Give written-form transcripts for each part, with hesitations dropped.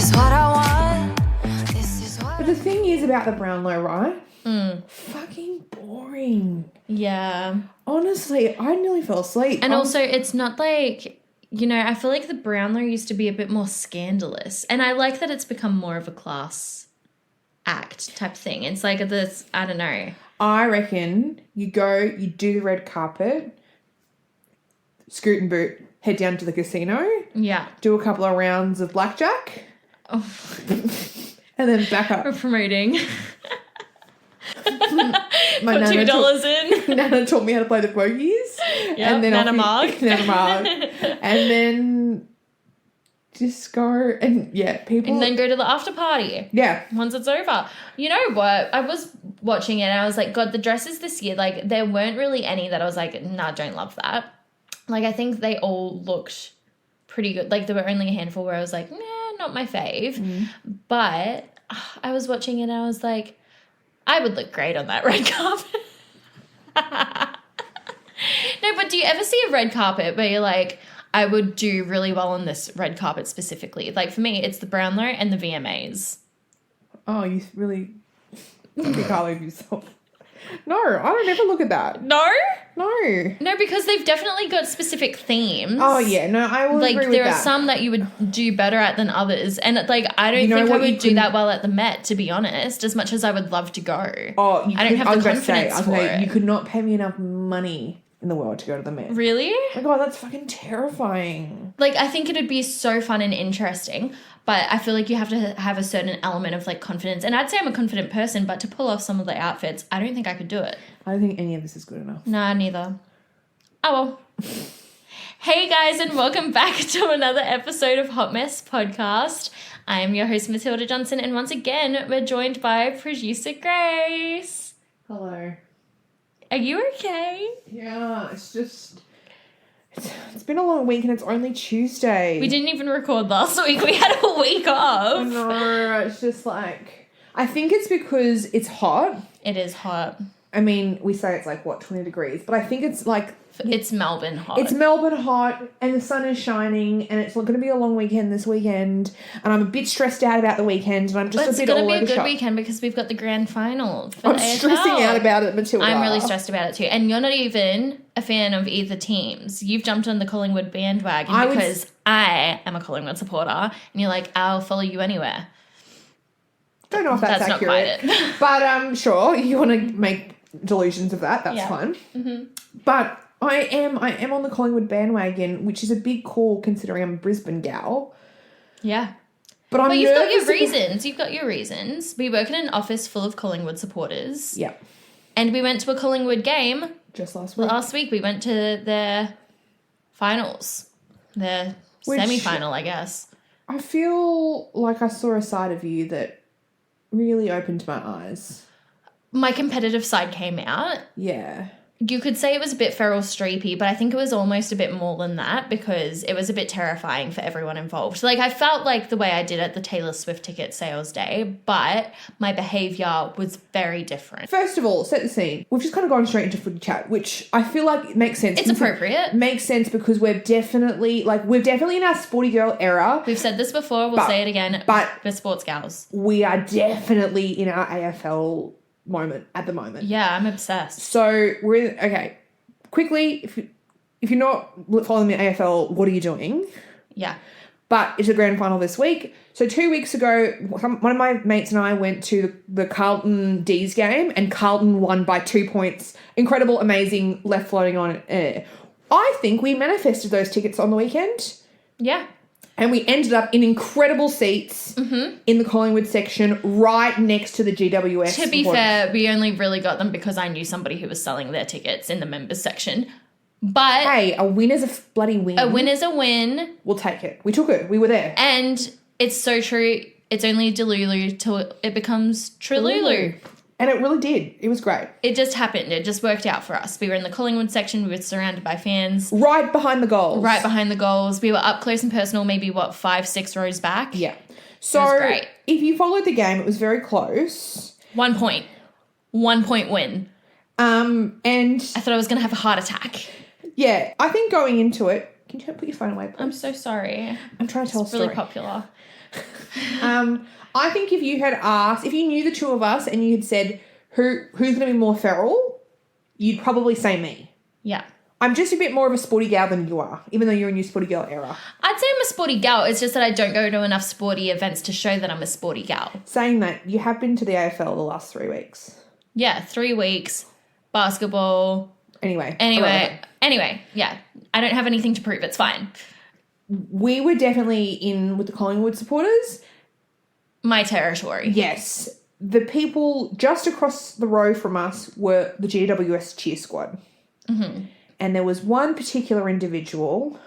is what I want. This is what. But the thing is about the Brownlow, right? Fucking boring. Yeah. Honestly, I nearly fell asleep. And also, it's not like, you know, I feel like the Brownlow used to be a bit more scandalous. And I like that it's become more of a class act type thing. It's like this, I don't know. I reckon you go, you do the red carpet, scoot and boot, head down to the casino, Yeah. do a couple of rounds of blackjack, and then back up. We're promoting. My Put nana $2 in. Nana taught me how to play the pokies. Yeah, Nana Marg. Nana Marg. And then just go and, people. And then go to the after party. Yeah. Once it's over. You know what? I was watching it and I was like, God, the dresses this year, like, there weren't really any that I was like, nah, don't love that. Like, I think they all looked pretty good. Like, there were only a handful where I was like, nah, not my fave. But I was watching it and I was like, I would look great on that red carpet. No, but do you ever see a red carpet where you're like, I would do really well on this red carpet specifically? Like, for me, it's the Brownlow and the VMAs. Oh, you really think highly of yourself. No, I don't ever look at that. No? No. No, because they've definitely got specific themes. Oh, yeah. No, I will Like, agree with there are that. some that you would do better at than others. And, like, I don't think I would do that well at the Met, to be honest, as much as I would love to go. Oh, I don't have the confidence for it. it. You could not pay me enough money in the world to go to the Met. Really? Oh my God, that's fucking terrifying. Like, I think it would be so fun and interesting, but I feel like you have to have a certain element of, like, confidence. And I'd say I'm a confident person, but to pull off some of the outfits, I don't think I could do it. I don't think any of this is good enough. Nah, neither. Oh, well. Hey, guys, and welcome back to another episode of Hot Mess Podcast. I am your host, Matilda Johnson, and once again, we're joined by producer Grace. Hello. Are you okay? Yeah, it's just... It's been a long week and it's only Tuesday. We didn't even record last week. We had a week off. No, it's just like... I think it's because it's hot. It is hot. I mean, we say it's like, 20 degrees? But I think it's like... It's Melbourne hot. It's Melbourne hot and the sun is shining and it's going to be a long weekend this weekend and I'm a bit stressed out about the weekend and I'm just But a bit all over it's going to be a good shop. weekend because we've got the grand final for I'm the AFL. stressing out about it, Matilda. I'm really stressed about it too. And you're not even a fan of either teams. You've jumped on the Collingwood bandwagon because I am a Collingwood supporter and you're like, I'll follow you anywhere. Don't know if that's accurate. Not quite it. But sure, you want to make delusions of that, that's Yeah. fine. Mm-hmm. But I am on the Collingwood bandwagon, which is a big call considering I'm a Brisbane gal. Yeah. But But you've got your reasons. You've got your reasons. We work in an office full of Collingwood supporters. Yeah. And we went to a Collingwood game. Just last week. Last week we went to their finals. Their semi-final, I guess. I feel like I saw a side of you that really opened my eyes. My competitive side came out. Yeah. You could say it was a bit feral streepy, but I think it was almost a bit more than that because it was a bit terrifying for everyone involved. Like, I felt like the way I did at the Taylor Swift ticket sales day, but my behaviour was very different. First of all, set the scene. We've just kind of gone straight into footy chat, which I feel like makes sense. It's appropriate. Makes sense because we're definitely in our sporty girl era. We've said this before, we'll say it again, but we're sports gals. We are definitely in our AFL moment at the moment. Yeah, I'm obsessed. So okay. Quickly, if you're not following the AFL, what are you doing? Yeah. But it's a grand final this week. So 2 weeks ago, one of my mates and I went to the Carlton D's game and Carlton won by 2 points. Incredible, amazing, left floating on air. I think we manifested those tickets on the weekend. Yeah. And we ended up in incredible seats in the Collingwood section right next to the GWS. To be fair, we only really got them because I knew somebody who was selling their tickets in the members section. But hey, a win is a bloody win. A win is a win. We'll take it. We took it. We were there. And it's so true. It's only Delulu till it becomes Trululu. And it really did. It was great. It just happened. It just worked out for us. We were in the Collingwood section. We were surrounded by fans. Right behind the goals. Right behind the goals. We were up close and personal, maybe, 5-6 rows back? Yeah. So, it was great. If you followed the game, it was very close. 1 point. 1 point win. And I thought I was going to have a heart attack. yeah, I think going into it, Can you put your phone away, please? I'm so sorry. I'm trying to tell a It's really story. popular. I think if you had asked, if you knew the two of us and you had said who's going to be more feral, you'd probably say me. Yeah. I'm just a bit more of a sporty gal than you are, even though you're in your sporty girl era. I'd say I'm a sporty gal. It's just that I don't go to enough sporty events to show that I'm a sporty gal. Saying that, you have been to the AFL the last 3 weeks. Yeah, 3 weeks, basketball. Anyway, Yeah. I don't have anything to prove. It's fine. we were definitely in with the Collingwood supporters. My territory. Yes. The people just across the row from us were the GWS cheer squad. Mm-hmm. And there was one particular individual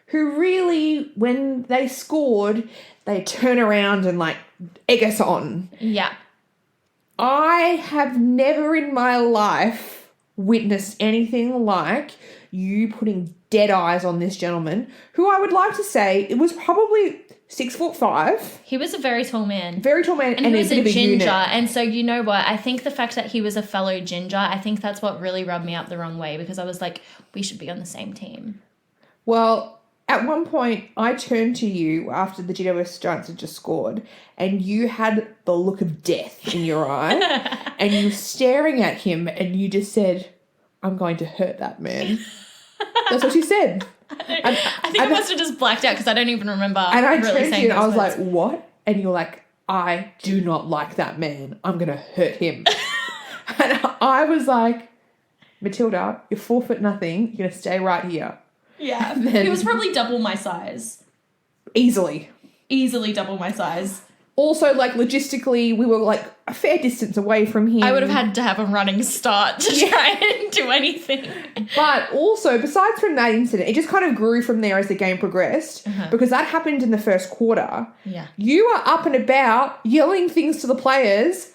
who really, when they scored, they turn around and like egg us on. Yeah. I have never in my life witnessed anything like you putting dead eyes on this gentleman, who I would like to say it was probably 6'5". He was a very tall man. Very tall man, And he was bit a of ginger. unit. And so, you know what? I think the fact that he was a fellow ginger, I think that's what really rubbed me up the wrong way, because I was like, we should be on the same team. Well, at one point, I turned to you after the GWS Giants had just scored, and you had the look of death in your eye, and you were staring at him, and you just said, I'm going to hurt that man. That's what you said. I think I must have just blacked out because I don't even remember. And I really turned to saying you and I those was words. like, what? And you're like, I do not like that man. I'm going to hurt him. And I was like, Matilda, you're 4 foot nothing. You're going to stay right here. Yeah. Then- He was probably double my size. Easily. Easily double my size. Also, like, logistically, we were, like, a fair distance away from him. I would have had to have a running start to try and do anything. But also, besides from that incident, it just kind of grew from there as the game progressed, because that happened in the first quarter. Yeah. You are up and about yelling things to the players,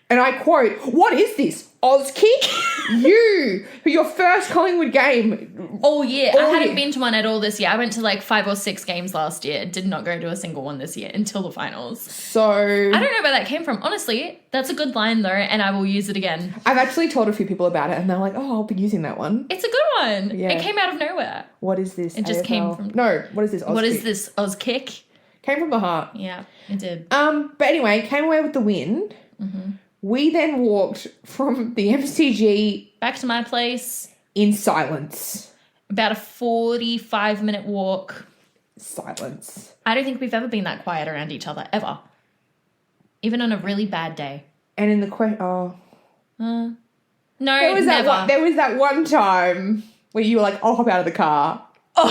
and I quote, "What is this? Oz kick?" You, for your first Collingwood game. All year. All I hadn't year. been to one at all this year. I went to like 5 or 6 games last year. Did not go to a single one this year until the finals. So I don't know where that came from. Honestly, that's a good line though, and I will use it again. I've actually told a few people about it, and they're like, "Oh, I'll be using that one." It's a good one. Yeah. It came out of nowhere. What is this? It just came from- No, what is this? Oz What kick? is this? Oz kick? Came from the heart. Yeah, it did. But anyway, came away with the win. We then walked from the MCG Back to my place. in silence. About a 45-minute walk. Silence. I don't think we've ever been that quiet around each other, ever. Even on a really bad day. And in the No, there was never. there was that one time where you were like, "I'll hop out of the car," Oh,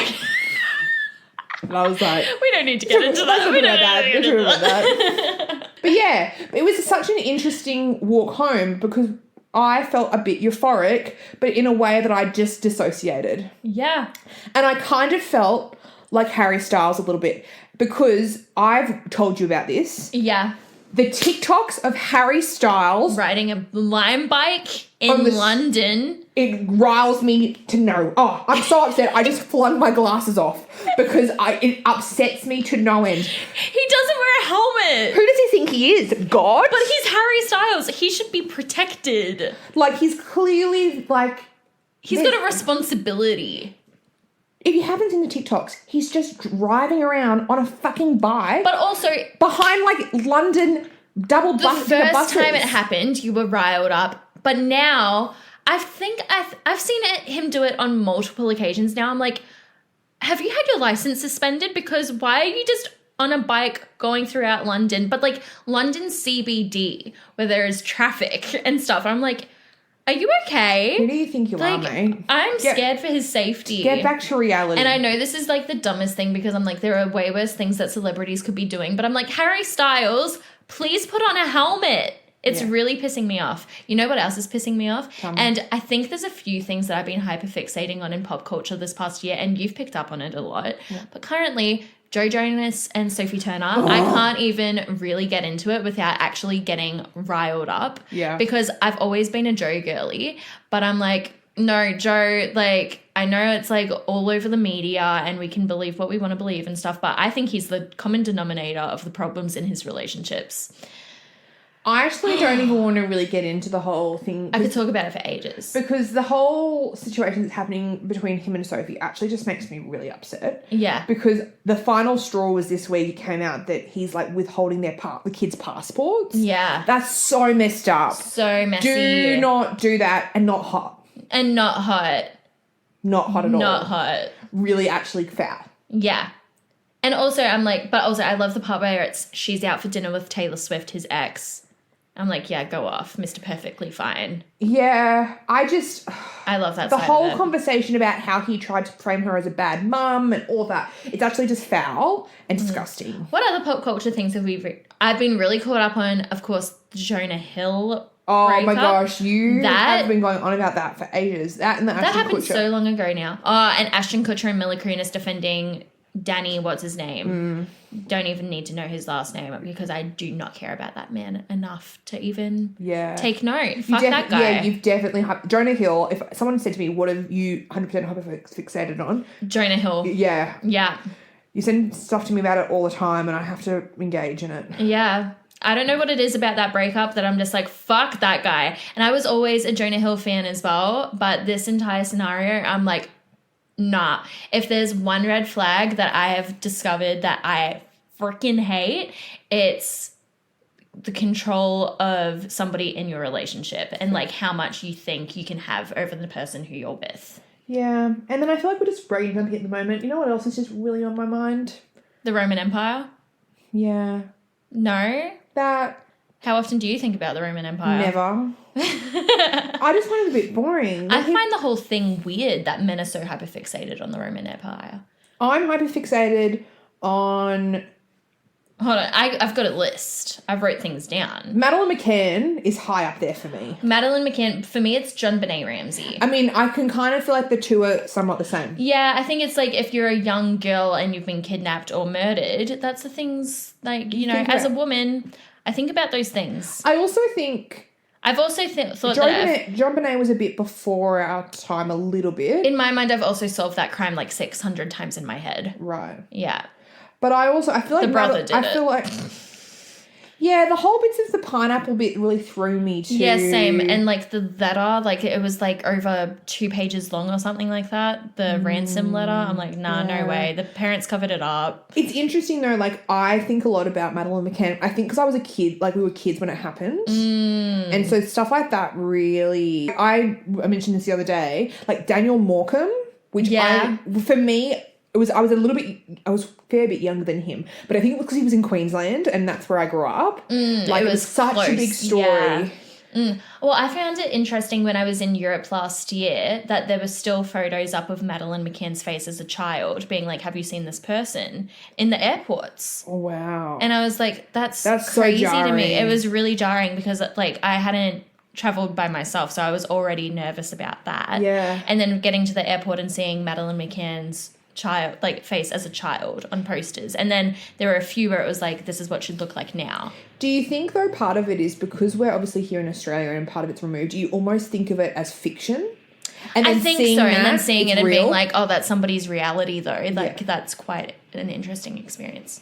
and I was like, we don't need to get into that. We don't need to get into that. But yeah, it was such an interesting walk home because I felt a bit euphoric, but in a way that I just dissociated. Yeah. And I kind of felt like Harry Styles a little bit because I've told you about this. Yeah. The TikToks of Harry Styles, Riding a Lime bike On in the- London. it riles me to no. Oh, I'm so upset. I just flung my glasses off because it upsets me to no end. He doesn't wear a helmet. Who does he think he is? God? But he's Harry Styles. He should be protected. Like, he's clearly, like... He's got a responsibility. If you haven't seen the TikToks, he's just driving around on a fucking bike But also, behind, like, London double the buses. first time it happened, you were riled up. But now, I think I've seen him do it on multiple occasions now. I'm like, have you had your license suspended? Because why are you just on a bike going throughout London? But like London CBD, where there is traffic and stuff. I'm like, are you okay? Who do you think you are, Like, mate? I'm scared for his safety. Get back to reality. And I know this is like the dumbest thing because I'm like, there are way worse things that celebrities could be doing. But I'm like, Harry Styles, please put on a helmet. It's really pissing me off. You know what else is pissing me off? And I think there's a few things that I've been hyper-fixating on in pop culture this past year, and you've picked up on it a lot. Yeah. But currently, Joe Jonas and Sophie Turner, I can't even really get into it without actually getting riled up. Yeah. Because I've always been a Joe girly, but I'm like, no, Joe, like, I know it's like all over the media and we can believe what we want to believe and stuff, but I think he's the common denominator of the problems in his relationships. I actually don't even want to really get into the whole thing. I could talk about it for ages. Because the whole situation that's happening between him and Sophie actually just makes me really upset. Yeah. Because the final straw was this week. It came out that he's like withholding the kids' passports. Yeah. That's so messed up. So messy. Do not do that, and not hot. And not hot. Not hot at all. Not hot. Really actually foul. Yeah. And also I'm like, but also I love the part where she's out for dinner with Taylor Swift, his ex. I'm like, yeah, go off, Mr. Perfectly Fine. Yeah, I love that the side whole of it. conversation about how he tried to frame her as a bad mum and all that. It's actually just foul and disgusting. What other pop culture things have we... I've been really caught up on, of course, the Jonah Hill Oh breakup. my gosh, you That- have been going on about that for ages. That and the That Ashton happened Kutcher. so long ago now. Oh, and Ashton Kutcher and Mila Kunis defending Danny, what's his name? Don't even need to know his last name because I do not care about that man enough to even take note. Fuck that guy. Yeah, you've definitely... Jonah Hill, if someone said to me, what have you 100% hyper-fixated on? Jonah Hill. Yeah. Yeah. You send stuff to me about it all the time and I have to engage in it. Yeah. I don't know what it is about that breakup that I'm just like, fuck that guy. And I was always a Jonah Hill fan as well, but this entire scenario, I'm like, nah. If there's one red flag that I have discovered that I freaking hate, it's the control of somebody in your relationship and like how much you think you can have over the person who you're with. Yeah. And then I feel like we're just bragging something at the moment. You know what else is just really on my mind? The Roman Empire? Yeah. No? That... How often do you think about the Roman Empire? Never. I just find it a bit boring. I find the whole thing weird that men are so hyperfixated on the Roman Empire. I'm hyperfixated on... Hold on, I've got a list. I've wrote things down. Madeleine McCann is high up there for me. Madeleine McCann, for me, it's John Benet Ramsey. I mean, I can kind of feel like the two are somewhat the same. Yeah, I think it's like if you're a young girl and you've been kidnapped or murdered, that's the things, like, you know, as a woman, I think about those things. I also think... I've also thought that... John Benet was a bit before our time, a little bit. In my mind, I've also solved that crime like 600 times in my head. Right. Yeah. But I feel like... The brother did it. feel like... Yeah, the whole bits of the pineapple bit really threw me too. Yeah, same. And like the letter, like it was like over 2 pages long or something like that. The ransom letter. I'm like, nah, no way. The parents covered it up. It's interesting though, like I think a lot about Madeleine McCann. I think because I was a kid, like we were kids when it happened. And so stuff like that really... I mentioned this the other day, like Daniel Morecambe, which for me... I was a fair bit younger than him, but I think it was because he was in Queensland and that's where I grew up. Like it was such a big story. Yeah. Well, I found it interesting when I was in Europe last year that there were still photos up of Madeleine McCann's face as a child being like, have you seen this person in the airports? Oh, wow. And I was like, that's so crazy to me. jarring. It was really jarring because like I hadn't traveled by myself, so I was already nervous about that. Yeah. And then getting to the airport and seeing Madeleine McCann's face as a child on posters, and then there were a few where it was like, this is what she'd look like now. Do you think though part of it is because we're obviously here in Australia and part of it's removed, do you almost think of it as fiction? And I think so, and then seeing it and real? being like, oh, that's somebody's reality though, like that's quite an interesting experience.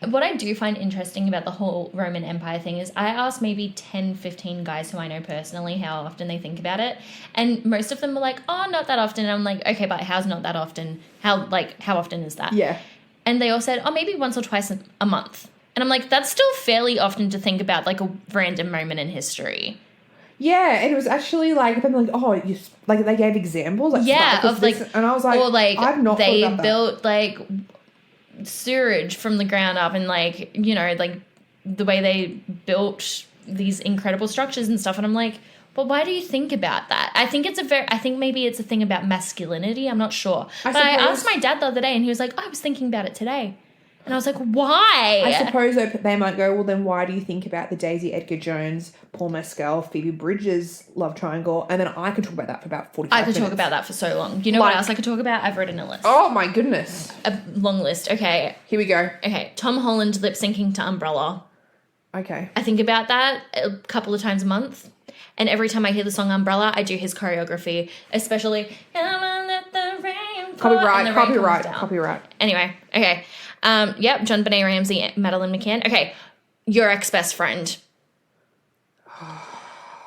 What I do find interesting about the whole Roman Empire thing is I asked maybe 10, 15 guys who I know personally how often they think about it. And most of them were like, oh, not that often. And I'm like, okay, but how's not that often? How often is that? Yeah. And they all said, oh, maybe once or twice a month. And I'm like, that's still fairly often to think about, like a random moment in history. Yeah, and it was actually like, I'm like, oh, like they gave examples. Like, of like, and I was like, or like I've not they thought about built like sewerage from the ground up, and like, you know, like the way they built these incredible structures and stuff. And I'm like, well, why do you think about that? I think maybe it's a thing about masculinity. I'm not sure. But I asked my dad the other day and he was like, oh, I was thinking about it today. And I was like, why? I suppose they might go, well, then why do you think about the Daisy Edgar Jones, Paul Mescal, Phoebe Bridges love triangle? And then I could talk about that for about 45 minutes. I could talk about that for so long. You know what else I could talk about? I've written a list. Oh, my goodness. A long list. Okay. Here we go. Okay. Tom Holland lip syncing to Umbrella. Okay. I think about that a couple of times a month. And every time I hear the song Umbrella, I do his choreography, especially Let the rain fall, and the rain comes down. Copyright. Anyway, okay. Yep, John Benet Ramsey, Madeleine McCann. Okay, your ex-best friend.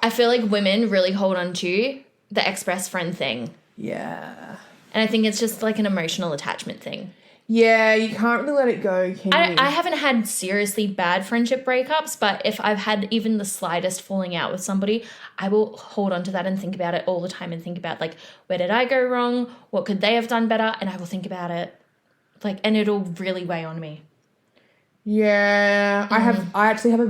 I feel like women really hold on to the ex-best friend thing. Yeah. And I think it's just like an emotional attachment thing. Yeah, you can't really let it go, can you? I haven't had seriously bad friendship breakups, but if I've had even the slightest falling out with somebody, I will hold on to that and think about it all the time and think about, like, where did I go wrong? What could they have done better? And I will think about it. Like, and it'll really weigh on me. Yeah, I actually have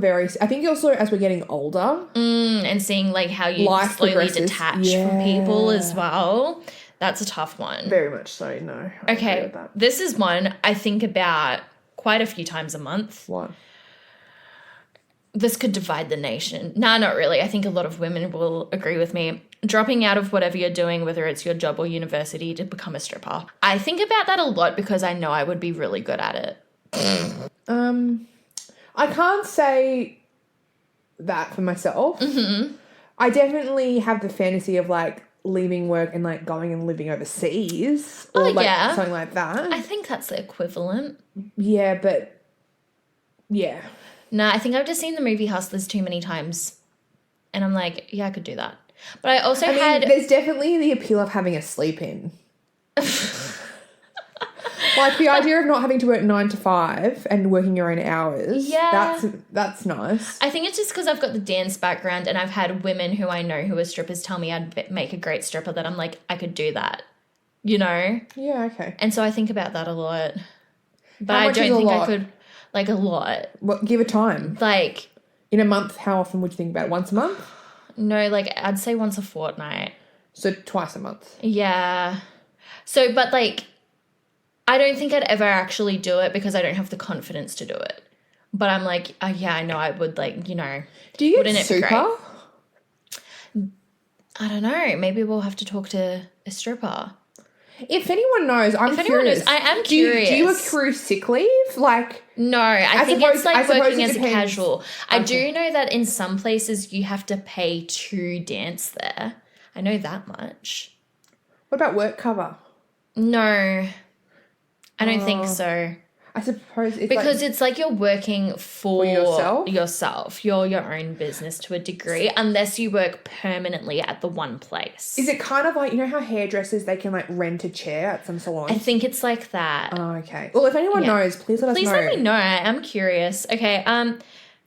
I think also as we're getting older. And seeing, like, how you Life slowly progresses. detach from people as well. That's a tough one. Very much so, no. I agree Okay, with that. this is one I think about quite a few times a month. What? This could divide the nation. Nah, not really. I think a lot of women will agree with me. Dropping out of whatever you're doing, whether it's your job or university, to become a stripper. I think about that a lot because I know I would be really good at it. I can't say that for myself. Mm-hmm. I definitely have the fantasy of, like, leaving work and, like, going and living overseas. Or, like, something like that. I think that's the equivalent. Yeah, but... Yeah. Nah, I think I've just seen the movie Hustlers too many times. And I'm like, yeah, I could do that. But I also there's definitely the appeal of having a sleep-in. Like, the idea of not having to work 9 to 5 and working your own hours. Yeah. That's nice. I think it's just because I've got the dance background and I've had women who I know who are strippers tell me I'd make a great stripper, that I'm like, I could do that, you know? Yeah, okay. And so I think about that a lot. But How I much is don't a think lot? I could, like, a lot. Well, give a time. Like, In a month, how often would you think about it? Once a month? no, like, I'd say once a fortnight. So twice a month. Yeah. So, but, like, I don't think I'd ever actually do it because I don't have the confidence to do it. But I'm like, oh, yeah, I know I would, like, you know. Do you wouldn't get it be super? great? I don't know. Maybe we'll have to talk to a stripper. If anyone knows, I'm curious. I am curious. Do you accrue sick leave? Like, No, I think suppose- it's like I suppose working it as a depends. casual. I Okay. do know that in some places you have to pay to dance there. I know that much. what about work cover? No, I don't think so. I suppose it's Because it's like you're working for yourself? yourself. You're your own business to a degree, unless you work permanently at the one place. Is it kind of like, you know how hairdressers, they can, like, rent a chair at some salon? I think it's like that. Oh, okay. Well, if anyone Yeah. knows, please let us Please know. let me know. I'm curious. Okay,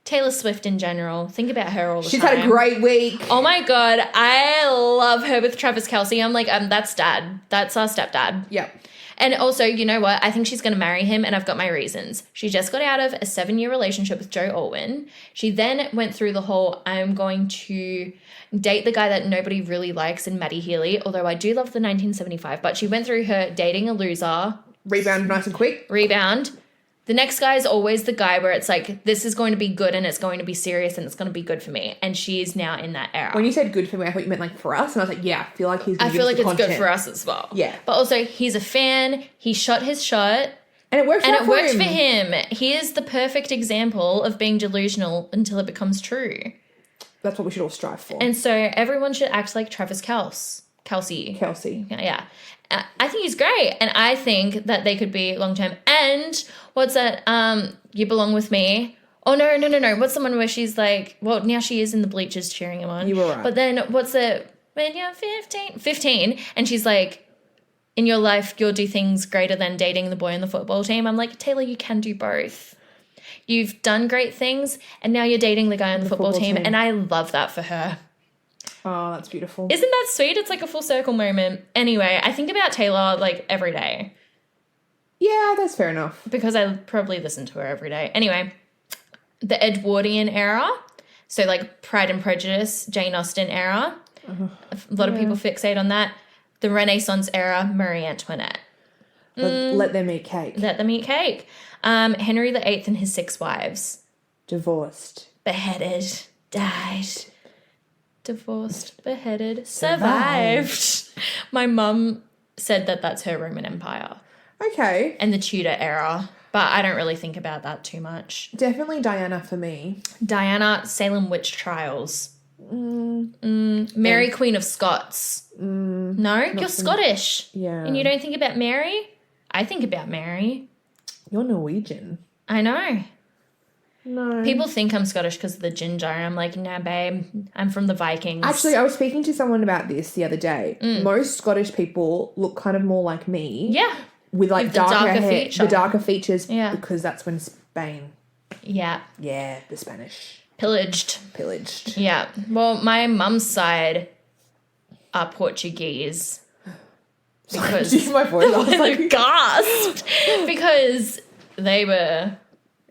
Taylor Swift in general. Think about her all the She's time. had a great week. Oh my God, I love her with Travis Kelce. I'm like, that's dad. That's our stepdad. Yep. And also, you know what? I think she's going to marry him, and I've got my reasons. She just got out of a 7-year relationship with Joe Alwyn. She then went through the whole, I'm going to date the guy that nobody really likes in Maddie Healy, although I do love the 1975, but she went through her dating a loser, Rebound nice and quick. rebound. The next guy is always the guy where it's like, this is going to be good and it's going to be serious and it's going to be good for me. And she is now in that era. When you said good for me, I thought you meant, like, for us. And I was like, yeah, I feel like he's I gonna feel give like us it's the good content. for us as well. Yeah. But also, he's a fan. He shot his shot. And it worked And out it for worked him. for him. He is the perfect example of being delusional until it becomes true. That's what we should all strive for. And so everyone should act like Travis Kelce. Kelsey. Yeah. I think he's great. And I think that they could be long term. And what's that? You Belong With Me. Oh, no. What's the one where she's like, well, now she is in the bleachers cheering him on. You were right. But then what's it? When you're 15, and she's like, in your life, you'll do things greater than dating the boy on the football team. I'm like, Taylor, you can do both. You've done great things, and now you're dating the guy on the football team. And I love that for her. Oh, that's beautiful. Isn't that sweet? It's like a full circle moment. Anyway, I think about Taylor like every day Yeah, that's fair enough. because I probably listen to her every day. Anyway, the Edwardian era. So like Pride and Prejudice, Jane Austen era. A lot of people fixate on that. The Renaissance era, Marie Antoinette. Let them eat cake. Let them eat cake. Henry VIII and his 6 wives. Divorced. Beheaded. Died. Divorced. Beheaded. Survived. My mum said that that's her Roman Empire. Okay. And the Tudor era. But I don't really think about that too much. Definitely Diana for me. Diana, Salem witch trials. Mary, Queen of Scots. No, you're Scottish. Yeah. And you don't think about Mary? I think about Mary. You're Norwegian. I know. No. People think I'm Scottish because of the ginger. I'm like, nah, babe, I'm from the Vikings. Actually, I was speaking to someone about this the other day. Most Scottish people look kind of more like me. Yeah. With like With the darker hair, feature. the darker features. Yeah. Because that's when Spain. Yeah. Yeah, the Spanish Pillaged. Yeah. Well, my mum's side are Portuguese. Because Excuse my voice. I was like, gasped. Because they were,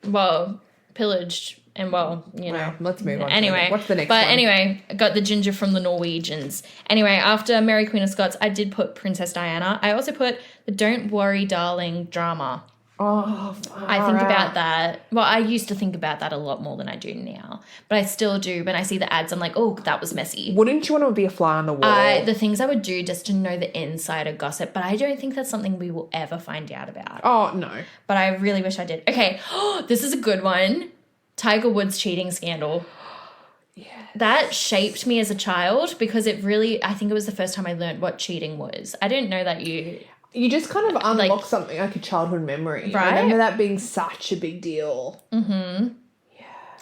well, pillaged and, well, you know. Well, let's move on. Anyway. What's the next but one? anyway, I got the ginger from the Norwegians. Anyway, after Mary Queen of Scots, I did put Princess Diana. I also put the Don't Worry Darling drama. Oh, I think about that. Well, I used to think about that a lot more than I do now. But I still do. When I see the ads, I'm like, oh, that was messy. Wouldn't you want to be a fly on the wall? The things I would do just to know the insider gossip, but I don't think that's something we will ever find out about. Oh, no. But I really wish I did. Okay, this is a good one. Tiger Woods cheating scandal. Yeah. That shaped me as a child because it really, I think it was the first time I learned what cheating was. I didn't know that You just kind of unlock something like a childhood memory. Right? I remember that being such a big deal. Mm-hmm.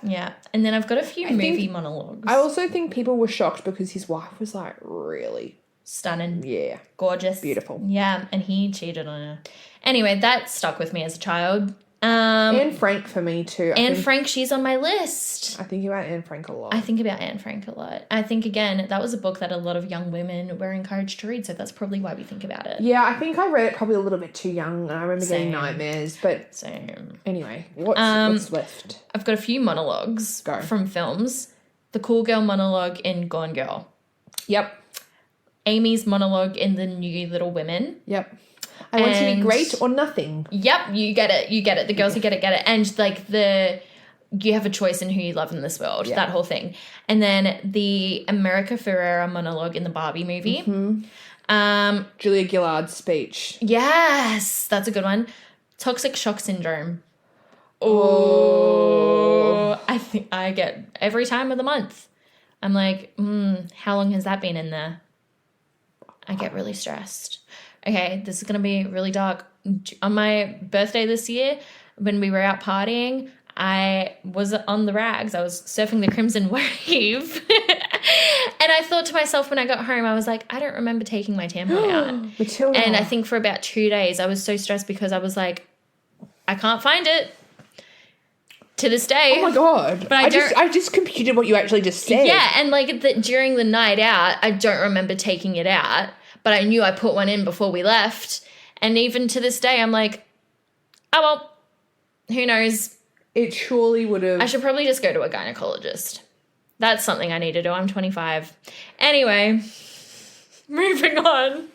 Yeah. And then I've got a few movie monologues. I also think people were shocked because his wife was like really stunning. Yeah. Gorgeous. Beautiful. Yeah. And he cheated on her. Anyway, that stuck with me as a child. Anne Frank for me too. Anne Frank, she's on my list. I think about Anne Frank a lot. I think about Anne Frank a lot. I think, again, that was a book that a lot of young women were encouraged to read, so that's probably why we think about it. Yeah, I think I read it probably a little bit too young, and I remember getting nightmares, but... Same. Anyway, what's left? I've got a few monologues from films. The cool girl monologue in Gone Girl. Yep. Amy's monologue in The New Little Women. Yep. I want to be great or nothing. Yep, you get it. The girls who get it. And like you have a choice in who you love in this world, that whole thing. And then the America Ferrera monologue in the Barbie movie. Mm-hmm. Julia Gillard's speech. Yes, that's a good one. Toxic shock syndrome. Oh, I think I get every time of the month. I'm like, how long has that been in there? I get really stressed. Okay, this is going to be really dark. On my birthday this year, when we were out partying, I was on the rags. I was surfing the Crimson Wave. And I thought to myself when I got home, I was like, I don't remember taking my tampon out. Matilda. And I think for about 2 days, I was so stressed because I was like, I can't find it. To this day. Oh my God. But I just computed what you actually just said. Yeah, and like during the night out, I don't remember taking it out. But I knew I put one in before we left. And even to this day, I'm like, oh, well, who knows? It surely would have. I should probably just go to a gynecologist. That's something I need to do. I'm 25. Anyway, moving on.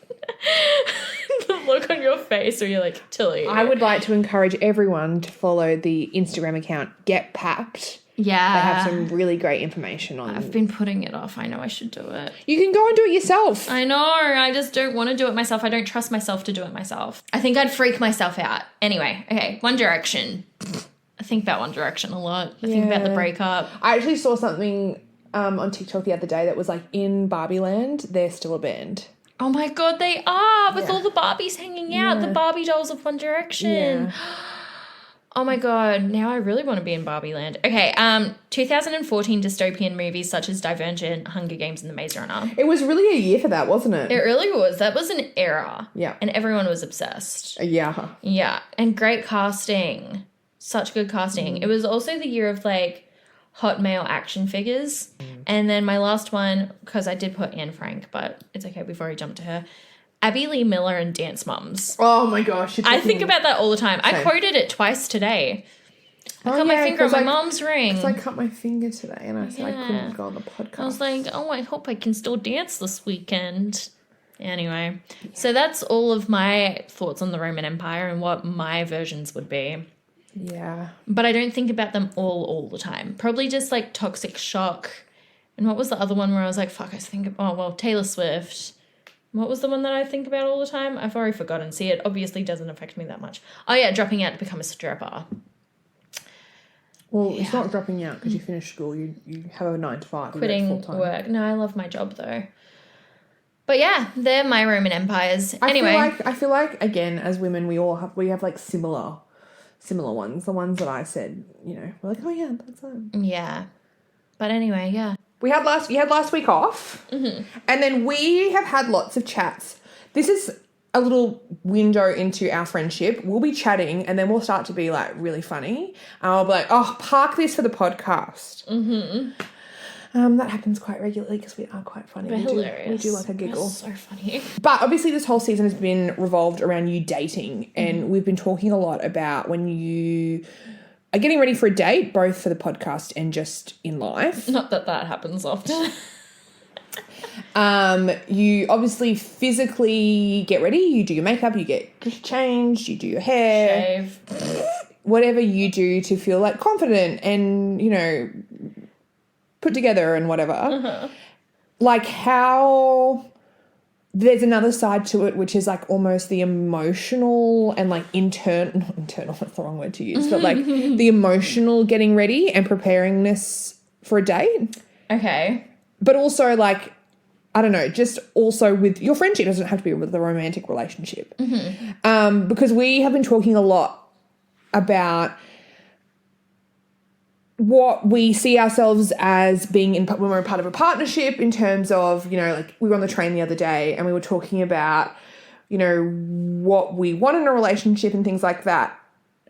The look on your face where you're like, Tilly. I would like to encourage everyone to follow the Instagram account Get Papped. Yeah. They have some really great information on. I've been putting it off. I know I should do it. You can go and do it yourself. I know. I just don't want to do it myself. I don't trust myself to do it myself. I think I'd freak myself out. Anyway, okay. One Direction. I think about One Direction a lot. I think about the breakup. I actually saw something on TikTok the other day that was like, in Barbie Land, they're still a band. Oh my God, they are. With all the Barbies hanging out. The Barbie dolls of One Direction. Yeah. Oh my God, now I really want to be in Barbie Land. Okay, 2014 dystopian movies such as Divergent, Hunger Games, and The Maze Runner. It was really a year for that, wasn't it? It really was. That was an era. Yeah. And everyone was obsessed. Yeah. Yeah, and great casting. Such good casting. It was also the year of like hot male action figures. And then my last one, because I did put Anne Frank, but it's okay, we've already jumped to her. Abby Lee Miller and Dance Moms. Oh my gosh. I think about that all the time. I quoted it twice today. I cut my finger on my mom's ring. Because I cut my finger today and I said I couldn't go on the podcast. I was like, oh, I hope I can still dance this weekend. Anyway, so that's all of my thoughts on the Roman Empire and what my versions would be. Yeah. But I don't think about them all the time. Probably just like Toxic Shock. And what was the other one where I was like, fuck, I think, Taylor Swift. What was the one that I think about all the time? I've already forgotten. See, it obviously doesn't affect me that much. Oh, yeah, dropping out to become a stripper. Well, it's not dropping out because you finish school. You have a 9 to 5. Quitting work. No, I love my job, though. But, yeah, they're my Roman empires. Anyway. I feel like, again, as women, we have like, similar similar ones. The ones that I said, you know, we're like, oh yeah, that's that. Yeah. But anyway, yeah. You had last week off, and then we have had lots of chats. This is a little window into our friendship. We'll be chatting, and then we'll start to be like really funny. And I'll be like, oh, park this for the podcast. That happens quite regularly because we are quite funny. We're hilarious. We do like a giggle. We're so funny. But obviously this whole season has been revolved around you dating, and we've been talking a lot about when you are getting ready for a date, both for the podcast and just in life. Not that happens often. You obviously physically get ready, you do your makeup, you get changed, you do your hair. Shave. Whatever you do to feel like confident and, you know, put together and whatever. Like how there's another side to it, which is like almost the emotional and like internal, that's the wrong word to use, but like the emotional getting ready and preparingness for a date. Okay. But also like, I don't know, just also with your friendship. It doesn't have to be with a romantic relationship. Because we have been talking a lot about what we see ourselves as being in when we're a part of a partnership, in terms of, you know, like we were on the train the other day and we were talking about, you know, what we want in a relationship and things like that.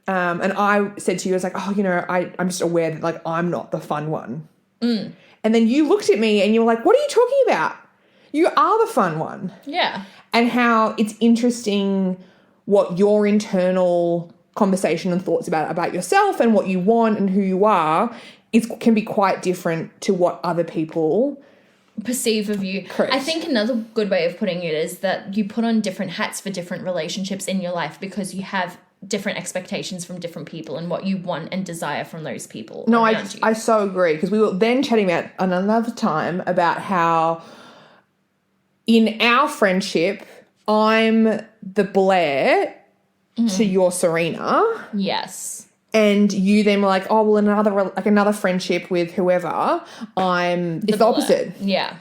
And I said to you, I was like, oh, you know, I'm just aware that like I'm not the fun one. And then you looked at me and you were like, what are you talking about? You are the fun one. Yeah. And how it's interesting what your internal conversation and thoughts about yourself and what you want and who you are can be quite different to what other people perceive of you. Correct. I think another good way of putting it is that you put on different hats for different relationships in your life because you have different expectations from different people and what you want and desire from those people. No, around you. I so agree, because we were then chatting about another time about how in our friendship I'm the Blair to your Serena. Yes. And you then were like, oh, well, another friendship with whoever, it's the opposite. Yeah.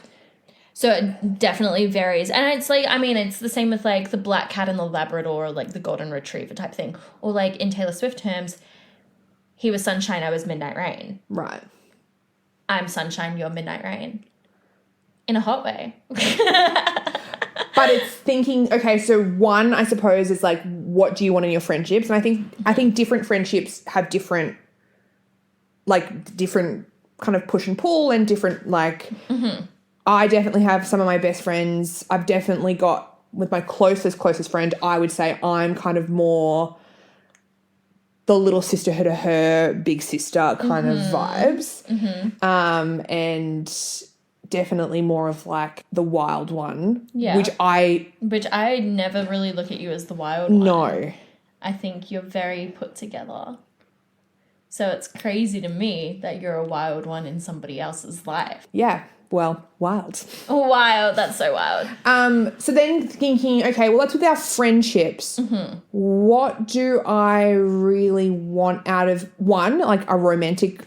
So it definitely varies. And it's like, I mean, it's the same with like the black cat and the Labrador, or like the golden retriever type thing. Or like in Taylor Swift terms, he was sunshine, I was midnight rain. Right. I'm sunshine, you're midnight rain. In a hot way. But it's thinking, okay, so one, I suppose, is like, what do you want in your friendships? And I think different friendships have different kind of push and pull and different, like, I definitely have some of my best friends. I've definitely got, with my closest friend, I would say I'm kind of more the little sisterhood of her big sister kind of vibes. And definitely more of like the wild one. Yeah. Which I never really look at you as the wild one. No. I think you're very put together. So it's crazy to me that you're a wild one in somebody else's life. Yeah. Well, wild. Oh, wild. That's so wild. So then thinking, okay, well, that's with our friendships. What do I really want out of one, like a romantic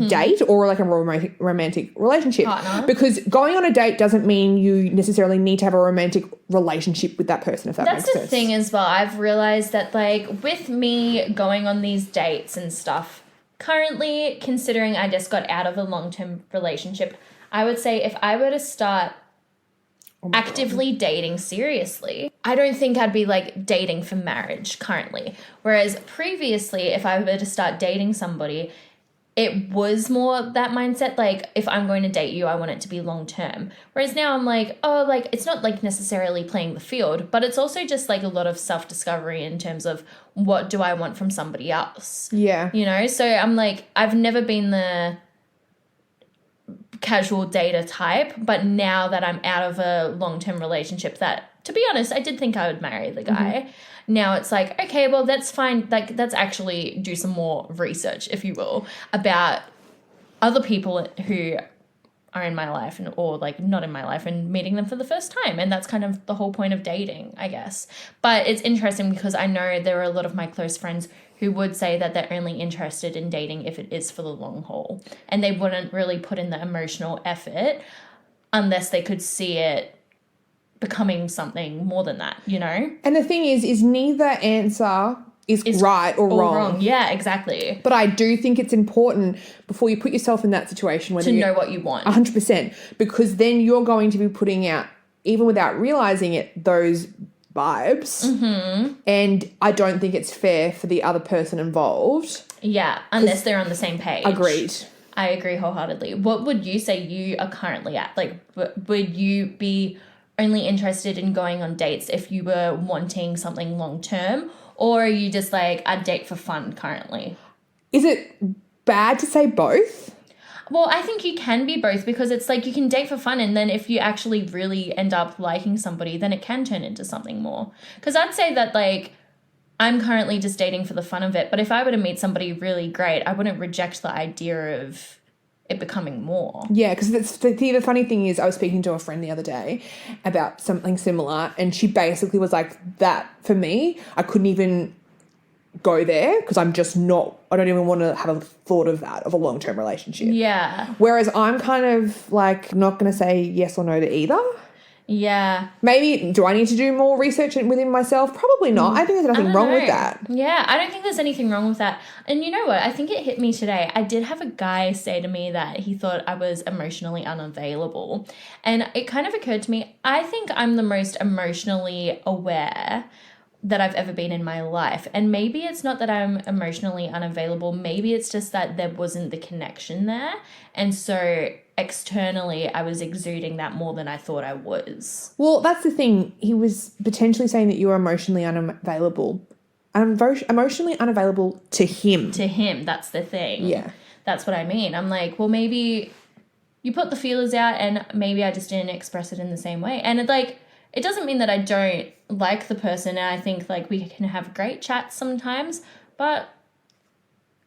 date or like a romantic relationship? Partner. Because going on a date doesn't mean you necessarily need to have a romantic relationship with that person, if that makes sense. That's the thing as well. I've realized that like with me going on these dates and stuff, currently, considering I just got out of a long-term relationship, I would say if I were to start actively dating seriously, I don't think I'd be like dating for marriage currently. Whereas previously, if I were to start dating somebody, it was more that mindset, like, if I'm going to date you, I want it to be long-term. Whereas now I'm like, oh, like, it's not, like, necessarily playing the field, but it's also just, like, a lot of self-discovery in terms of what do I want from somebody else. Yeah. You know? So I'm like, I've never been the casual dater type, but now that I'm out of a long-term relationship that, to be honest, I did think I would marry the guy. Now it's like, okay, well, that's fine. Like, let's actually do some more research, if you will, about other people who are in my life or like not in my life and meeting them for the first time. And that's kind of the whole point of dating, I guess. But it's interesting because I know there are a lot of my close friends who would say that they're only interested in dating if it is for the long haul. And they wouldn't really put in the emotional effort unless they could see it becoming something more than that, you know? And the thing is neither answer is right or wrong. Yeah, exactly. But I do think it's important before you put yourself in that situation whether To know what you want. 100%, because then you're going to be putting out, even without realizing it, those vibes. Mm-hmm. And I don't think it's fair for the other person involved. Yeah, unless they're on the same page. Agreed. I agree wholeheartedly. What would you say you are currently at? Like, would you be only interested in going on dates if you were wanting something long term, or are you just like a date for fun currently? Is it bad to say both? Well, I think you can be both, because it's like you can date for fun, and then if you actually really end up liking somebody, then it can turn into something more. Because I'd say that, like, I'm currently just dating for the fun of it, but if I were to meet somebody really great, I wouldn't reject the idea of it becoming more. Yeah, because the funny thing is, I was speaking to a friend the other day about something similar, and she basically was like, that for me, I couldn't even go there because I'm just not, I don't even want to have a thought of that, of a long-term relationship. Yeah. Whereas I'm kind of like not going to say yes or no to either. Yeah. Maybe, do I need to do more research within myself? Probably not. I think there's nothing wrong with that. Yeah, I don't think there's anything wrong with that. And you know what? I think it hit me today. I did have a guy say to me that he thought I was emotionally unavailable. And it kind of occurred to me, I think I'm the most emotionally aware that I've ever been in my life. And maybe it's not that I'm emotionally unavailable. Maybe it's just that there wasn't the connection there. And so externally, I was exuding that more than I thought I was. Well, that's the thing. He was potentially saying that you were emotionally unavailable. Emotionally unavailable to him. To him, that's the thing. Yeah. That's what I mean. I'm like, well, maybe you put the feelers out and maybe I just didn't express it in the same way. And it doesn't mean that I don't like the person, and I think like we can have great chats sometimes, but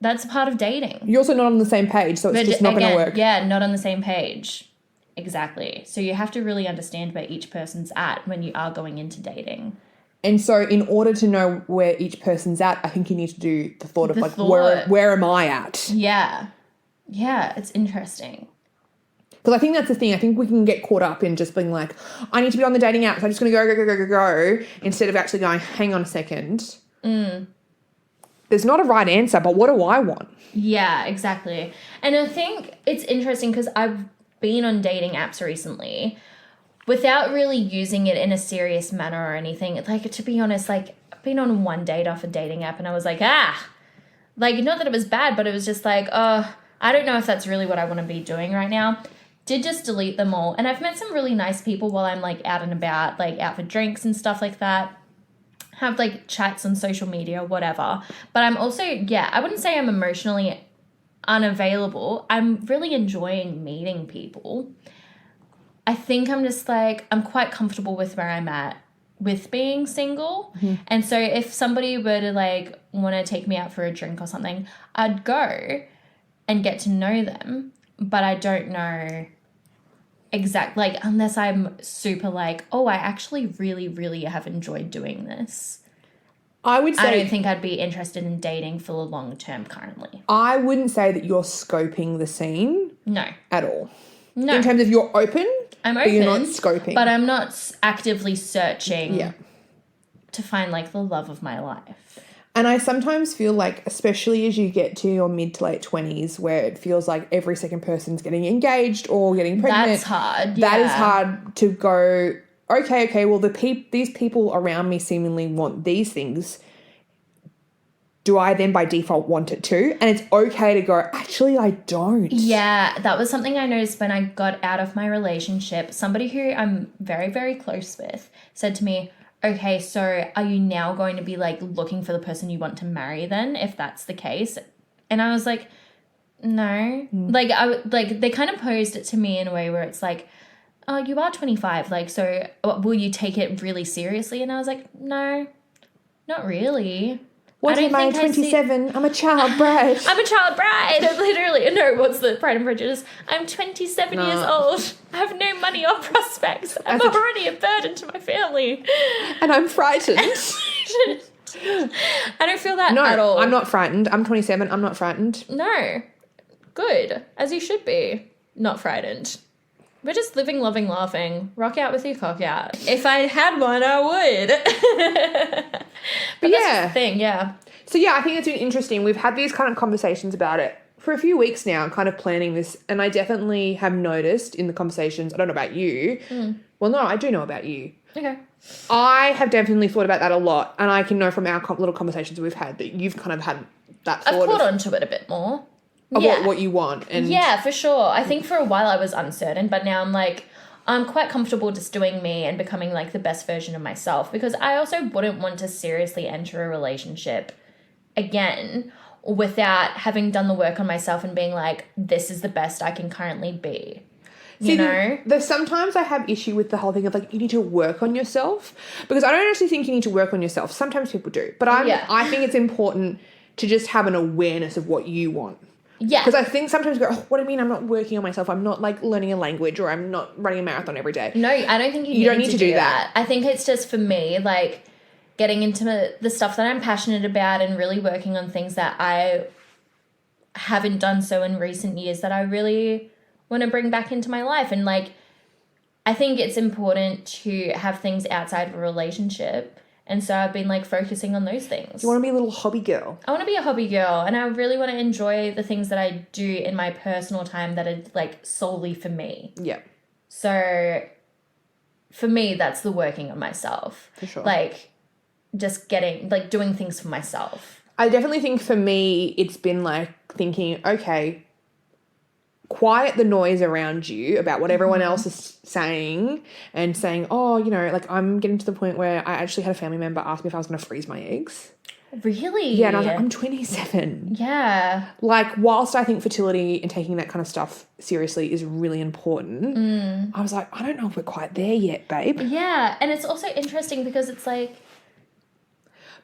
that's part of dating. You're also not on the same page, so it's just not going to work. Yeah, not on the same page. Exactly. So you have to really understand where each person's at when you are going into dating. And so in order to know where each person's at, I think you need to do the thought of where am I at? Yeah. Yeah, it's interesting. Because I think that's the thing. I think we can get caught up in just being like, I need to be on the dating app, so I'm just going to go, instead of actually going, hang on a second. There's not a right answer, but what do I want? Yeah, exactly. And I think it's interesting because I've been on dating apps recently without really using it in a serious manner or anything. Like, to be honest, like, I've been on one date off a dating app and I was like, like, not that it was bad, but it was just like, I don't know if that's really what I want to be doing right now. Did just delete them all. And I've met some really nice people while I'm like out and about, like out for drinks and stuff like that. Have like chats on social media, whatever. But I'm also, I wouldn't say I'm emotionally unavailable. I'm really enjoying meeting people. I think I'm just like, I'm quite comfortable with where I'm at with being single. Mm-hmm. And so if somebody were to like want to take me out for a drink or something, I'd go and get to know them. But I don't know exactly, like, unless I'm super like, oh, I actually really, really have enjoyed doing this. I would say, I don't think I'd be interested in dating for the long term currently. I wouldn't say that you're scoping the scene. No. At all. No. In terms of you're open. I'm open. But you're not scoping. But I'm not actively searching to find like the love of my life. And I sometimes feel like, especially as you get to your mid to late 20s, where it feels like every second person's getting engaged or getting pregnant. That's hard. That is hard to go, okay, well, these people around me seemingly want these things. Do I then by default want it too? And it's okay to go, actually, I don't. Yeah, that was something I noticed when I got out of my relationship. Somebody who I'm very, very close with said to me, okay, so are you now going to be like looking for the person you want to marry then, if that's the case? And I was like, no. Like they kind of posed it to me in a way where it's like, oh, you are 25. Like, so will you take it really seriously? And I was like, no, not really. What am I, 27? I'm a child bride. I'm a child bride. Literally. No, what's the Pride and Prejudice? I'm 27 years old. I have no money or prospects. I'm already a burden to my family. And I'm frightened. I don't feel that at all. I'm not frightened. I'm 27. I'm not frightened. No. Good. As you should be. Not frightened. We're just living, loving, laughing. Rock out with your cock out. If I had one, I would. But that's the thing, So yeah, I think it's been interesting. We've had these kind of conversations about it for a few weeks now, kind of planning this. And I definitely have noticed in the conversations, I don't know about you. Well, no, I do know about you. Okay. I have definitely thought about that a lot. And I can know from our little conversations we've had that you've kind of had that I've thought caught on to it a bit more. of what you want. And yeah, for sure. I think for a while I was uncertain, but now I'm like, I'm quite comfortable just doing me and becoming like the best version of myself, because I also wouldn't want to seriously enter a relationship again without having done the work on myself and being like, this is the best I can currently be. You know? There's sometimes I have issue with the whole thing of like, you need to work on yourself, because I don't actually think you need to work on yourself. Sometimes people do, but I think it's important to just have an awareness of what you want. Yeah. Because I think sometimes you go, oh, what do you mean I'm not working on myself? I'm not like learning a language, or I'm not running a marathon every day. No, I don't think you don't need to do that. I think it's just for me, like getting into the stuff that I'm passionate about and really working on things that I haven't done so in recent years that I really want to bring back into my life. And like, I think it's important to have things outside of a relationship. And so I've been like focusing on those things. You want to be a little hobby girl. I want to be a hobby girl, and I really want to enjoy the things that I do in my personal time that are like solely for me. Yeah. So for me, that's the working on myself. For sure. Like just doing things for myself. I definitely think for me, it's been like thinking, okay, quiet the noise around you about what everyone else is saying, and saying, oh, you know, like I'm getting to the point where I actually had a family member ask me if I was going to freeze my eggs. Really? Yeah, and I was like, I'm 27. Yeah. Like, whilst I think fertility and taking that kind of stuff seriously is really important, I was like, I don't know if we're quite there yet, babe. Yeah, and it's also interesting because it's like,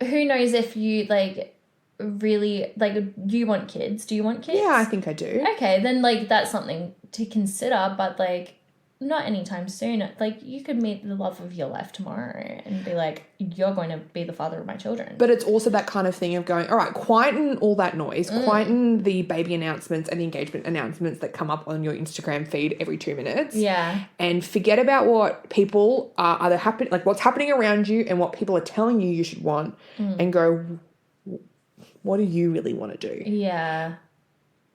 who knows if you like really like, you want kids? Do you want kids? Yeah, I think I do. Okay, then like that's something to consider, but like not anytime soon. Like you could meet the love of your life tomorrow and be like, you're going to be the father of my children. But it's also that kind of thing of going, all right, quieten all that noise, quieten the baby announcements and the engagement announcements that come up on your Instagram feed every 2 minutes. Yeah. And forget about what people are either happening, like what's happening around you and what people are telling you should want, and go, what do you really want to do? Yeah.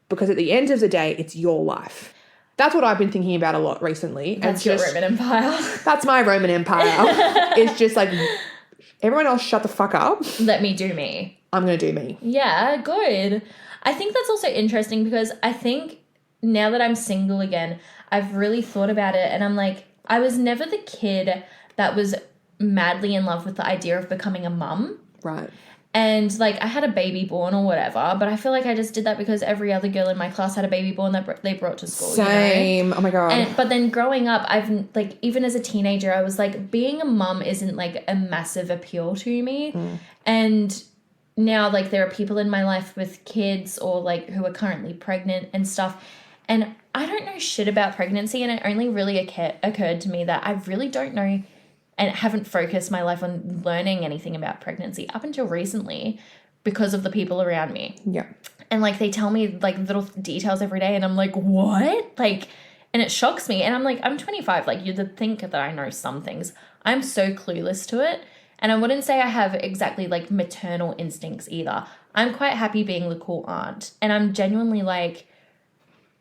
Because at the end of the day, it's your life. That's what I've been thinking about a lot recently. That's your Roman Empire. That's my Roman Empire. It's just like, everyone else shut the fuck up. Let me do me. I'm going to do me. Yeah, good. I think that's also interesting because I think now that I'm single again, I've really thought about it, and I'm like, I was never the kid that was madly in love with the idea of becoming a mum. Right. And, like, I had a baby born or whatever, but I feel like I just did that because every other girl in my class had a baby born that they brought to school. Same. You know? Oh, my God. But then growing up, I've, like, even as a teenager, I was like, being a mum isn't, like, a massive appeal to me. And now, like, there are people in my life with kids or, like, who are currently pregnant and stuff. And I don't know shit about pregnancy, and it only really occurred to me that I really don't know and haven't focused my life on learning anything about pregnancy up until recently because of the people around me. Yeah. And, like, they tell me, like, little details every day, and I'm like, what? Like, and it shocks me. And I'm like, I'm 25. Like, you'd think that I know some things. I'm so clueless to it. And I wouldn't say I have exactly, like, maternal instincts either. I'm quite happy being the cool aunt. And I'm genuinely, like,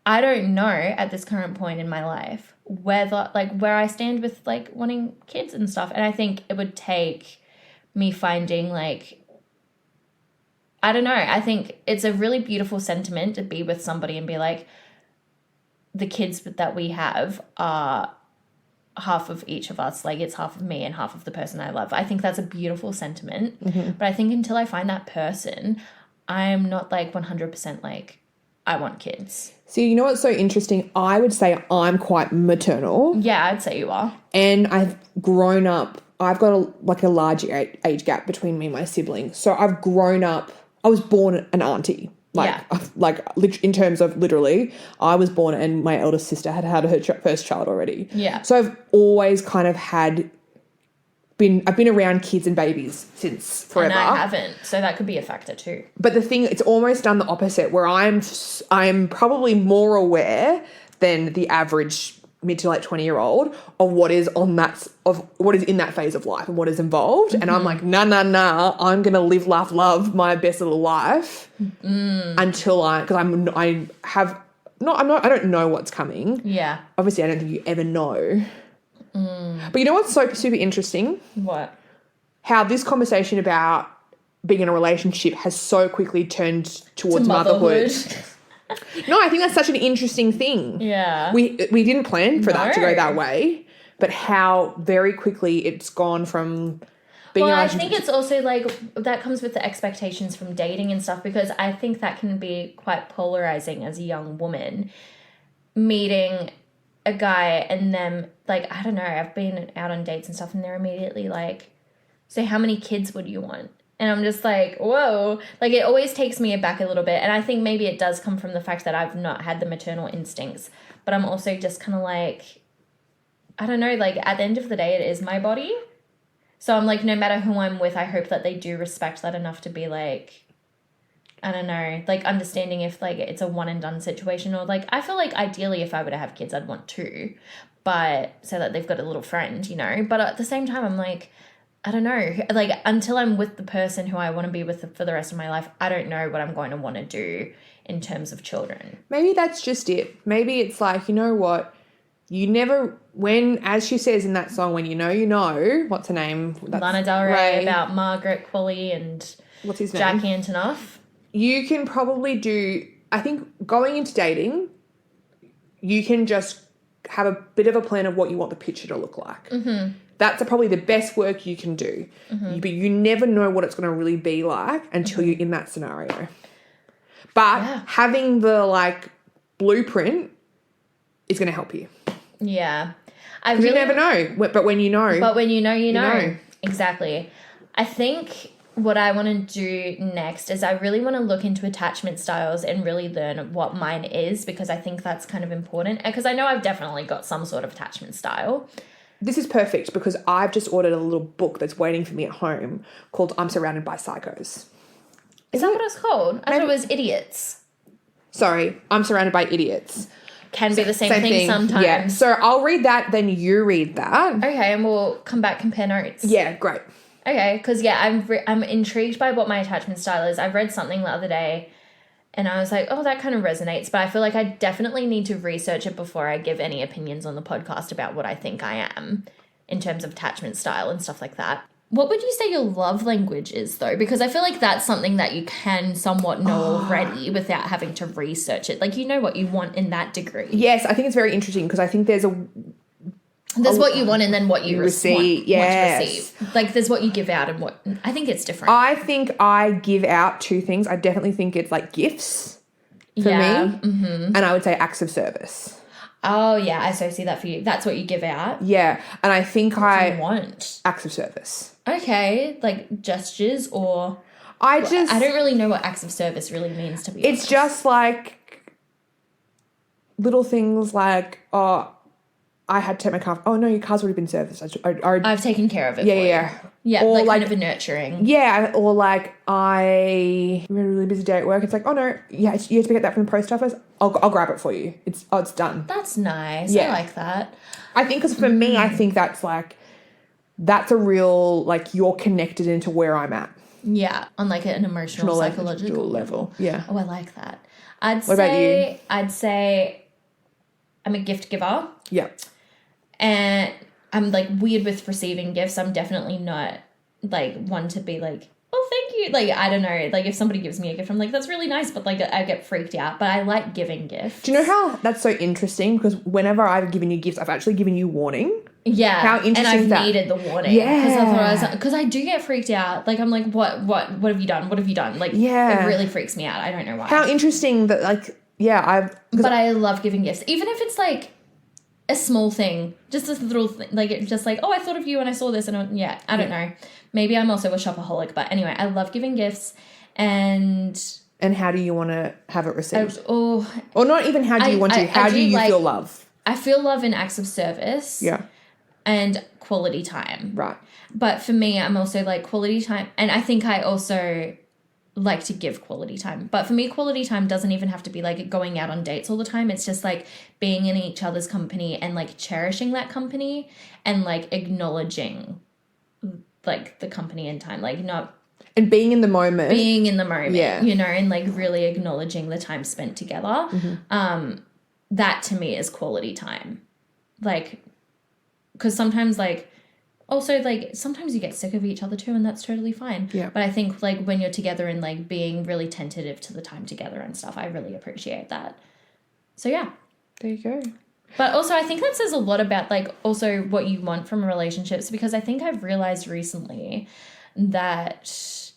I don't know at this current point in my life whether, like, where I stand with, like, wanting kids and stuff. And I think it would take me finding, like, I don't know. I think it's a really beautiful sentiment to be with somebody and be like, the kids that we have are half of each of us. Like, it's half of me and half of the person I love. I think that's a beautiful sentiment. But I think until I find that person, I'm not, like, 100% like, I want kids. See, you know what's so interesting? I would say I'm quite maternal. Yeah, I'd say you are. And I've grown up. I've got a large age gap between me and my siblings. So I've grown up. I was born an auntie. In terms of literally, I was born and my eldest sister had her first child already. Yeah. So I've always kind of I've been around kids and babies since forever. And I haven't, so that could be a factor too. But the thing, it's almost done the opposite, where I'm probably more aware than the average mid to late 20-year-old on what is in that phase of life and what is involved. And I'm like, nah, I'm going to live, laugh, love my best little life until I don't know what's coming. Yeah. Obviously, I don't think you ever know. But you know what's so super interesting? What? How this conversation about being in a relationship has so quickly turned towards motherhood. No, I think that's such an interesting thing. Yeah. We didn't plan for that to go that way, but how very quickly it's gone from being in a I relationship. think it's also like that comes with the expectations from dating and stuff, because I think that can be quite polarizing as a young woman, meeting a guy and then like, I don't know, I've been out on dates and stuff and they're immediately like, so how many kids would you want? And I'm just like, whoa. Like, it always takes me aback a little bit. And I think maybe it does come from the fact that I've not had the maternal instincts. But I'm also just kind of like, I don't know, like, at the end of the day, it is my body. So I'm like, no matter who I'm with, I hope that they do respect that enough to be like, I don't know, like, understanding if, like, it's a one-and-done situation. Or, like, I feel like ideally if I were to have kids, I'd want two. But so that they've got a little friend, you know. But at the same time, I'm like, I don't know, like, until I'm with the person who I want to be with for the rest of my life, I don't know what I'm going to want to do in terms of children. Maybe that's just it. Maybe it's like, you know what, as she says in that song, when you know, what's her name? Lana Del Rey, about Margaret Qualley and what's his name? Jackie Antonoff. You can probably do, I think going into dating, you can just have a bit of a plan of what you want the picture to look like. Mm-hmm. That's probably the best work you can do. Mm-hmm. But you never know what it's going to really be like until you're in that scenario. But having the, like, blueprint is going to help you. Yeah. You never know. But when you know. But when you know. Exactly. I think what I want to do next is I really want to look into attachment styles and really learn what mine is, because I think that's kind of important. Because I know I've definitely got some sort of attachment style. This is perfect because I've just ordered a little book that's waiting for me at home called I'm Surrounded by Psychos. Is that what it's called? I thought it was Idiots. Sorry, I'm Surrounded by Idiots. Can be the same thing sometimes. Yeah, so I'll read that, then you read that. Okay, and we'll come back, compare notes. Yeah, great. Okay, because, I'm intrigued by what my attachment style is. I read something the other day and I was like, oh, that kind of resonates. But I feel like I definitely need to research it before I give any opinions on the podcast about what I think I am in terms of attachment style and stuff like that. What would you say your love language is, though? Because I feel like that's something that you can somewhat know already without having to research it. Like, you know what you want in that degree. Yes, I think it's very interesting because I think there's what you want and then what you receive. Yes. Want to receive. Like, there's what you give out and what... I think it's different. I think I give out two things. I definitely think it's, like, gifts for me. Mm-hmm. And I would say acts of service. Oh, yeah. I so see that for you. That's what you give out? Yeah. And I think what do you want? Acts of service. Okay. Like, gestures or... I don't really know what acts of service really means, to be honest. It's just, like, little things like, I had to take my car. Oh, no, your car's already been serviced. I've taken care of it for you. Yeah, or like kind of a nurturing. Yeah, or like I had a really busy day at work. It's like, oh, no, you have to get that from the post office. I'll grab it for you. It's done. That's nice. Yeah. I like that. I think because for me, I think that's a real, like, you're connected into where I'm at. Yeah, on like an emotional, psychological level. Yeah. Oh, I like that. What about you? I'd say I'm a gift giver. Yeah. And I'm, like, weird with receiving gifts. I'm definitely not, like, one to be like, oh, thank you. Like, I don't know. Like, if somebody gives me a gift, I'm like, that's really nice. But, like, I get freaked out. But I like giving gifts. Do you know how that's so interesting? Because whenever I've given you gifts, I've actually given you warning. Yeah. How interesting and I've needed the warning. Yeah. Because I do get freaked out. Like, I'm like, what have you done? What have you done? Like, yeah. It really freaks me out. I don't know why. How interesting that, like, yeah, But I love giving gifts. Even if it's, like, a small thing, just a little thing, like, it's just like, oh, I thought of you and I saw this, and I don't know. Maybe I'm also a shopaholic, but anyway, I love giving gifts. And how do you want to have it received? Or not even how do you want to? How do you feel love? I feel love in acts of service. Yeah. And quality time. Right. But for me, I'm also like quality time, and I think I also like to give quality time. But for me, quality time doesn't even have to be like going out on dates all the time. It's just like being in each other's company and like cherishing that company and like acknowledging like the company and time, like not And being in the moment. Yeah. You know, and like really acknowledging the time spent together. That to me is quality time. Like, because sometimes like, also, like, sometimes you get sick of each other too, and that's totally fine. Yeah. But I think, like, when you're together and, like, being really tentative to the time together and stuff, I really appreciate that. So, yeah. There you go. But also, I think that says a lot about, like, also what you want from relationships, because I think I've realized recently that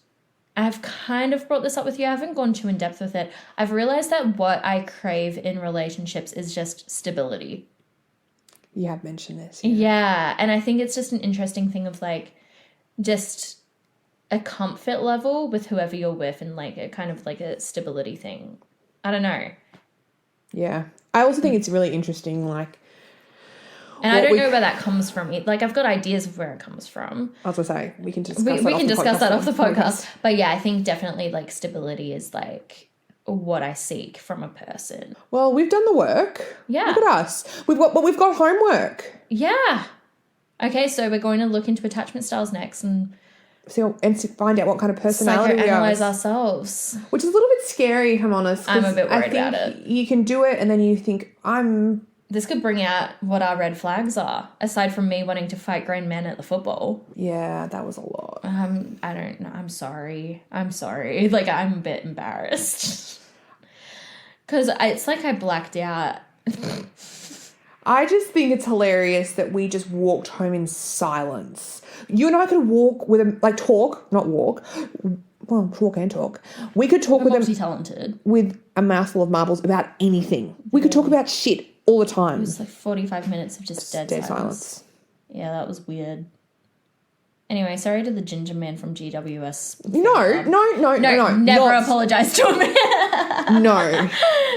I've kind of brought this up with you. I haven't gone too in depth with it. I've realized that what I crave in relationships is just stability. You have mentioned this. Yeah, and I think it's just an interesting thing of, like, just a comfort level with whoever you're with and, like, a kind of, like, a stability thing. I don't know. Yeah. I also think it's really interesting, like... And I don't know where that comes from. Like, I've got ideas of where it comes from. I was going to say, we can discuss we can discuss that off the podcast. podcast. But, yeah, I think definitely, like, stability is, like, what I seek from a person. Well, we've done the work. Yeah. Look at us. We've got homework. Yeah. Okay, so we're going to look into attachment styles next and find out what kind of personality we are. psychoanalyze ourselves. Which is a little bit scary, if I'm honest. I'm a bit worried I think about it. You can do it and then you think, This could bring out what our red flags are, aside from me wanting to fight grown men at the football. Yeah, that was a lot. I don't know. I'm sorry. Like, I'm a bit embarrassed. Because it's like I blacked out. I just think it's hilarious that we just walked home in silence. You and I could walk with him, like talk, not walk. Well, talk and talk. We could talk with them multi-talented. with a mouthful of marbles about anything. We could talk about shit all the time. It was like 45 minutes of just dead silence. Yeah, that was weird. Anyway, sorry to the ginger man from GWS. No. Never apologize to him. No.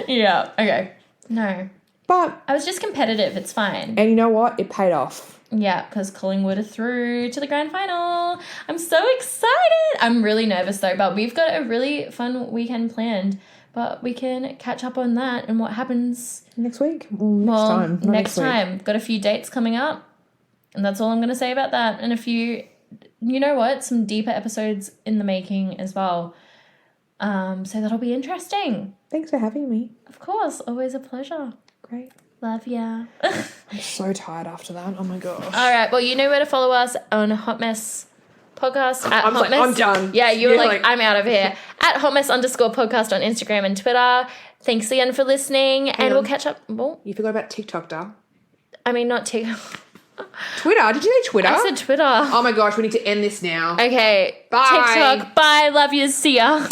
Yeah, okay. No. But I was just competitive. It's fine. And you know what? It paid off. Yeah, because Collingwood are through to the grand final. I'm so excited. I'm really nervous though, but we've got a really fun weekend planned. But we can catch up on that and what happens next week. Next time. Got a few dates coming up. And that's all I'm going to say about that. And a few, you know what, some deeper episodes in the making as well. So that'll be interesting. Thanks for having me. Of course. Always a pleasure. Great. Love ya. I'm so tired after that. Oh my gosh. All right. Well, you know where to follow us on Hot Mess Podcast at I'm Hot like, Mess. I'm done. Yeah, you were like, I'm out of here. At Hot Mess _podcast on Instagram and Twitter. Thanks again for listening, and we'll catch up. Well, you forgot about TikTok, Dar. I mean, not TikTok. Twitter? Did you say Twitter? I said Twitter. Oh my gosh, we need to end this now. Okay. Bye. TikTok. Bye. Love you. See ya.